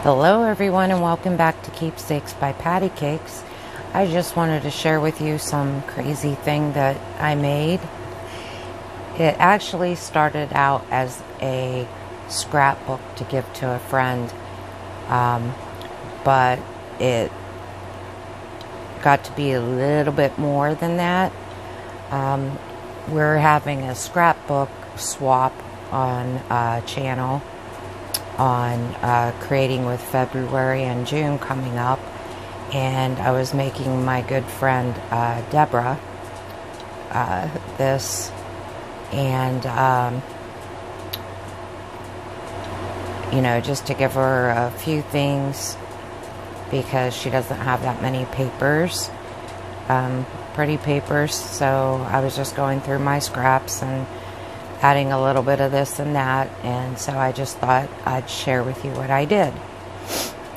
Hello everyone and welcome back to Keepsakes by Patty Cakes. I just wanted to share with you some crazy thing that I made. It actually started out as a scrapbook to give to a friend, but it got to be a little bit more than that. We're having a scrapbook swap on channel on Creating with February and June coming up, and I was making my good friend Debra this, and just to give her a few things because she doesn't have that many papers, pretty papers. So I was just going through my scraps and adding a little bit of this and that, and so I just thought I'd share with you what I did.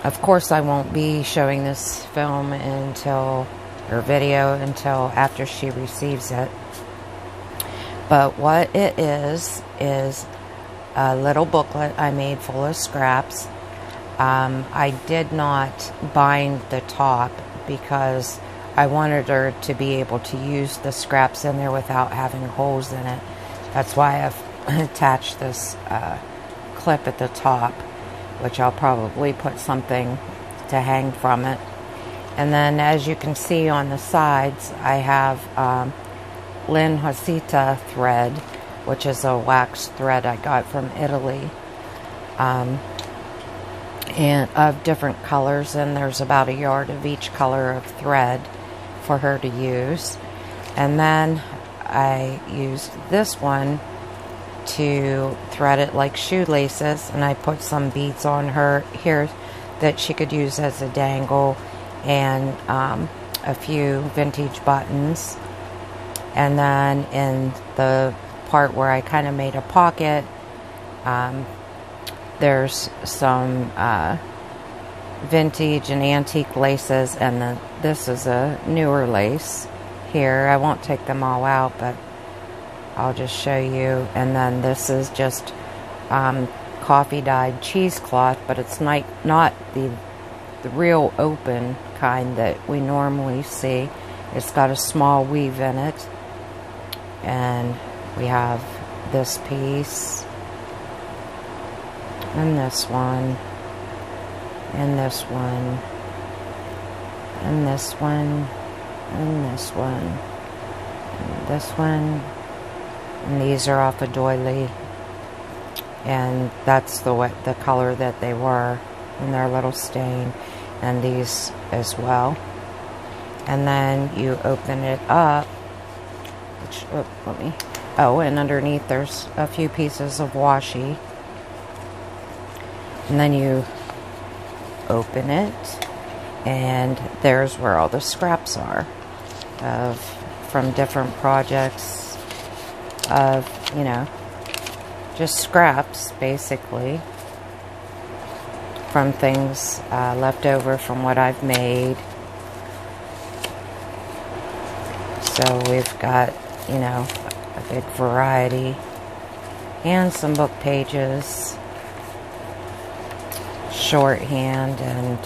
Of course, I won't be showing this film or video until after she receives it. But what it is a little booklet I made full of scraps. I did not bind the top because I wanted her to be able to use the scraps in there without having holes in it. That's why I've attached this clip at the top, which I'll probably put something to hang from it. And then, as you can see on the sides, I have linhasita thread, which is a wax thread I got from Italy, and of different colors. And there's about a yard of each color of thread for her to use. And then I used this one to thread it like shoelaces, and I put some beads on her here that she could use as a dangle, and a few vintage buttons. And then in the part where I kind of made a pocket, there's some vintage and antique laces, and this is a newer lace here. I won't take them all out, but I'll just show you. And then this is just coffee dyed cheesecloth, but it's not the real open kind that we normally see. It's got a small weave in it, and we have this piece and this one and this one and this one and this one and this one, and these are off a doily, and that's the color that they were in their little stain, and these as well. And then you open it up, and underneath there's a few pieces of washi, and then you open it, and there's where all the scraps are from different projects of, just scraps basically from things left over from what I've made. So we've got, a big variety, and some book pages, shorthand, and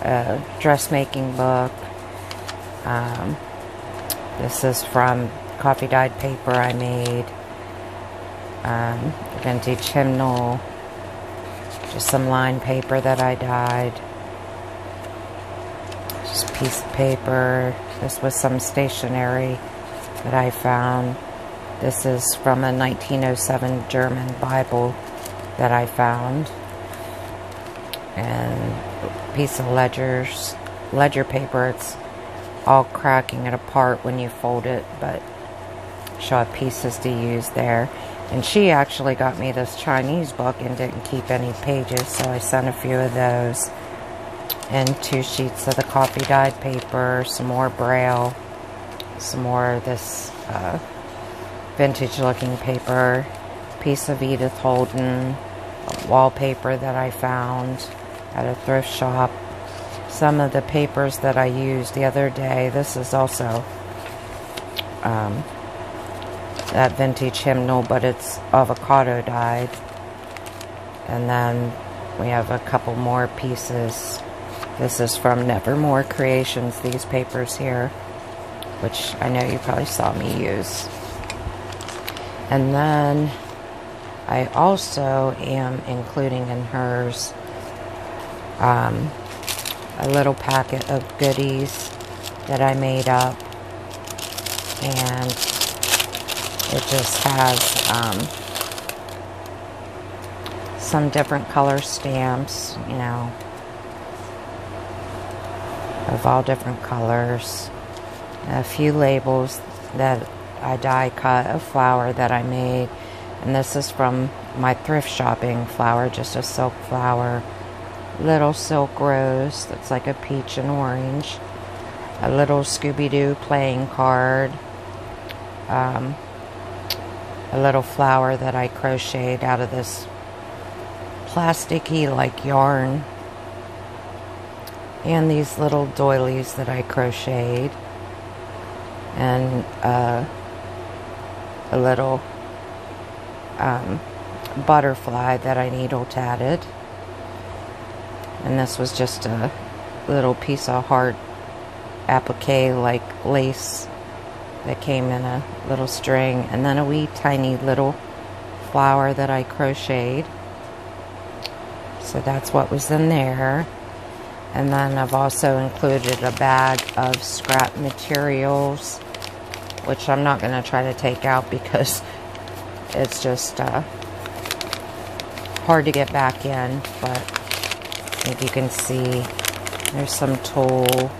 a dressmaking book. This is from coffee dyed paper I made, vintage hymnal, just some line paper that I dyed, just a piece of paper. This was some stationery that I found. This is from a 1907 German Bible that I found, and a piece of ledger paper. It's all cracking it apart when you fold it, but she'll have pieces to use there. And she actually got me this Chinese book and didn't keep any pages, so I sent a few of those, and 2 sheets of the coffee dyed paper, some more braille, some more of this vintage looking paper, piece of Edith Holden wallpaper that I found at a thrift shop, some of the papers that I used the other day. This is also that vintage hymnal, but it's avocado dyed. And then we have a couple more pieces. This is from Nevermore Creations, these papers here, which I know you probably saw me use. And then I also am including in hers a little packet of goodies that I made up, and it just has some different color stamps, you know, of all different colors, a few labels that I die cut, a flower that I made, and this is from my thrift shopping flower, just a silk flower, little silk rose that's like a peach and orange, a little Scooby-Doo playing card, a little flower that I crocheted out of this plasticky like yarn, and these little doilies that I crocheted, and a little butterfly that I needle tatted. And this was just a little piece of heart applique like lace that came in a little string, and then a wee tiny little flower that I crocheted. So that's what was in there. And then I've also included a bag of scrap materials, which I'm not going to try to take out because it's just hard to get back in. But if you can see, there's some tulle,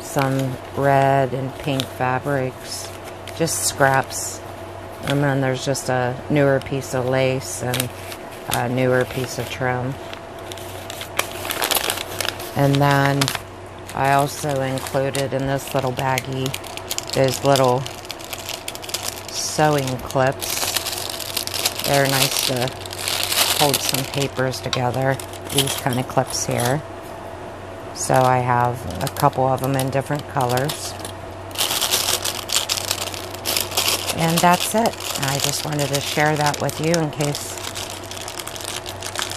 some red and pink fabrics, just scraps. And then there's just a newer piece of lace and a newer piece of trim. And then I also included in this little baggie those little sewing clips. They're nice to hold some papers together, these kind of clips here. So I have a couple of them in different colors. And that's it. I just wanted to share that with you in case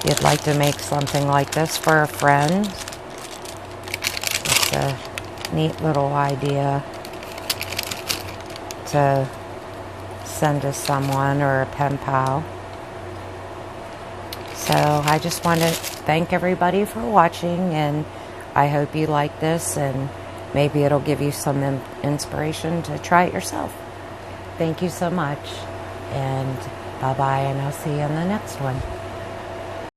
you'd like to make something like this for a friend. It's a neat little idea to send to someone or a pen pal. So I just want to thank everybody for watching, and I hope you like this, and maybe it'll give you some inspiration to try it yourself. Thank you so much, and bye-bye, and I'll see you in the next one.